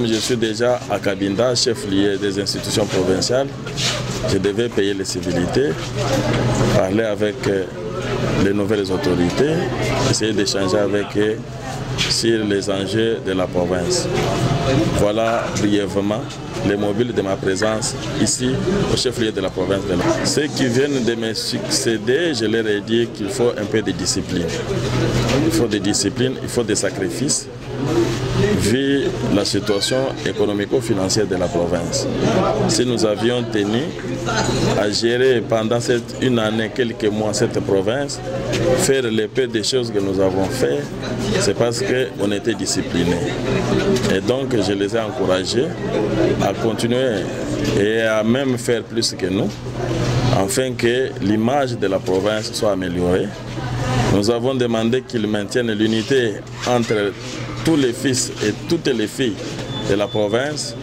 Je suis déjà à Cabinda, chef-lieu des institutions provinciales. Je devais payer les civilités, parler avec les nouvelles autorités, essayer d'échanger avec eux sur les enjeux de la province. Voilà brièvement les mobiles de ma présence ici au chef-lieu de la province de l'Est. Ceux qui viennent de me succéder, je leur ai dit qu'il faut un peu de discipline. Il faut des disciplines, il faut des sacrifices, vu la situation économico-financière de la province. Si nous avions tenu à gérer pendant une année, quelques mois, cette province, faire les peu de choses que nous avons fait, c'est parce qu'on était disciplinés. Et donc, je les ai encouragés à continuer et à même faire plus que nous, afin que l'image de la province soit améliorée. Nous avons demandé qu'ils maintiennent l'unité entre tous les fils et toutes les filles de la province,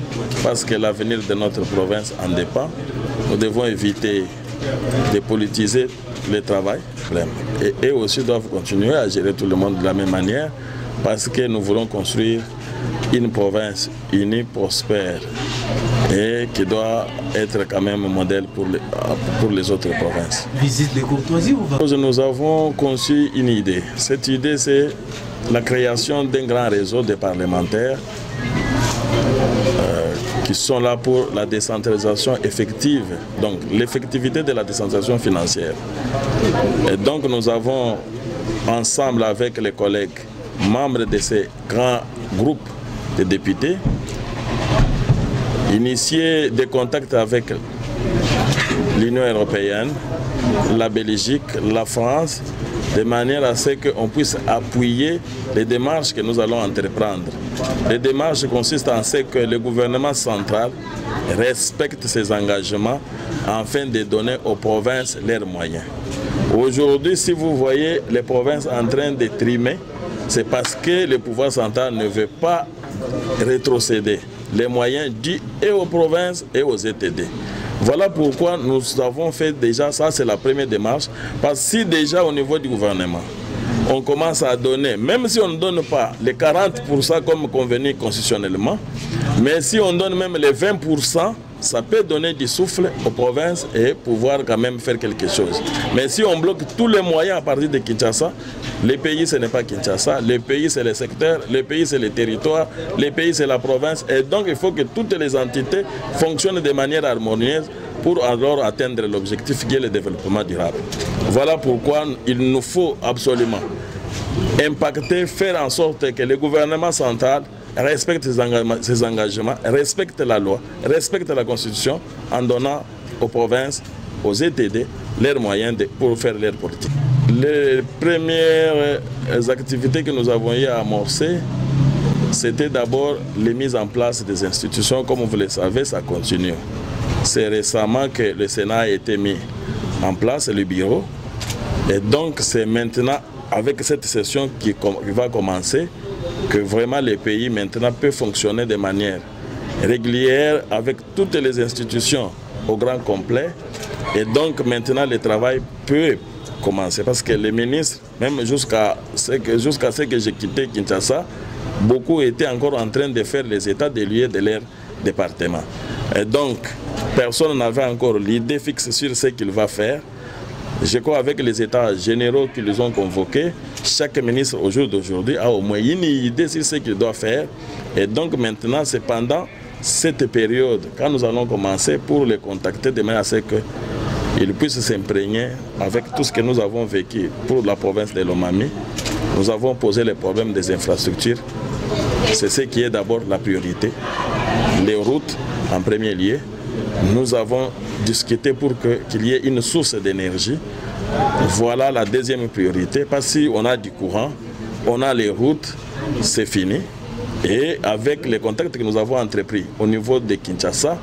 parce que l'avenir de notre province en dépend. Nous devons éviter de politiser le travail. Et eux aussi doivent continuer à gérer tout le monde de la même manière, parce que nous voulons construire une province unie, prospère, et qui doit être quand même un modèle pour les autres provinces. Visite de courtoisie ou va... Nous avons conçu une idée. Cette idée, c'est la création d'un grand réseau de parlementaires qui sont là pour la décentralisation effective, donc l'effectivité de la décentralisation financière. Et donc nous avons, ensemble avec les collègues membres de ces grands groupes de députés, initié des contacts avec l'Union européenne, la Belgique, la France, de manière à ce qu'on puisse appuyer les démarches que nous allons entreprendre. Les démarches consistent en ce que le gouvernement central respecte ses engagements afin de donner aux provinces leurs moyens. Aujourd'hui, si vous voyez les provinces en train de trimer, c'est parce que le pouvoir central ne veut pas rétrocéder les moyens dus et aux provinces et aux ETD. Voilà pourquoi nous avons fait déjà, ça c'est la première démarche, parce que si déjà au niveau du gouvernement, on commence à donner, même si on ne donne pas les 40% comme convenu constitutionnellement, mais si on donne même les 20%, ça peut donner du souffle aux provinces et pouvoir quand même faire quelque chose. Mais si on bloque tous les moyens à partir de Kinshasa, le pays ce n'est pas Kinshasa, le pays c'est le secteur, le pays c'est le territoire, le pays c'est la province. Et donc il faut que toutes les entités fonctionnent de manière harmonieuse pour alors atteindre l'objectif qui est le développement durable. Voilà pourquoi il nous faut absolument impacter, faire en sorte que le gouvernement central respecte ses engagements, respecte la loi, respecte la Constitution en donnant aux provinces, aux ETD, leurs moyens pour faire leur politique. Les premières activités que nous avons eu à amorcer, c'était d'abord les mises en place des institutions. Comme vous le savez, ça continue. C'est récemment que le Sénat a été mis en place, le bureau. Et donc c'est maintenant, avec cette session qui va commencer, que vraiment le pays maintenant peut fonctionner de manière régulière avec toutes les institutions au grand complet. Et donc maintenant le travail peut commencer parce que les ministres, même jusqu'à ce que j'ai quitté Kinshasa, beaucoup étaient encore en train de faire les états des lieux de leur département. Et donc personne n'avait encore l'idée fixe sur ce qu'il va faire. Je crois qu'avec les états généraux qui les ont convoqués, chaque ministre au jour d'aujourd'hui a au moins une idée sur ce qu'il doit faire. Et donc maintenant, c'est pendant cette période, quand nous allons commencer, pour les contacter de manière à ce qu'ils puissent s'imprégner avec tout ce que nous avons vécu pour la province de Lomami. Nous avons posé les problèmes des infrastructures. C'est ce qui est d'abord la priorité. Les routes en premier lieu. Nous avons discuté pour qu'il y ait une source d'énergie. Voilà la deuxième priorité, parce qu'on a du courant, on a les routes, c'est fini. Et avec les contacts que nous avons entrepris au niveau de Kinshasa,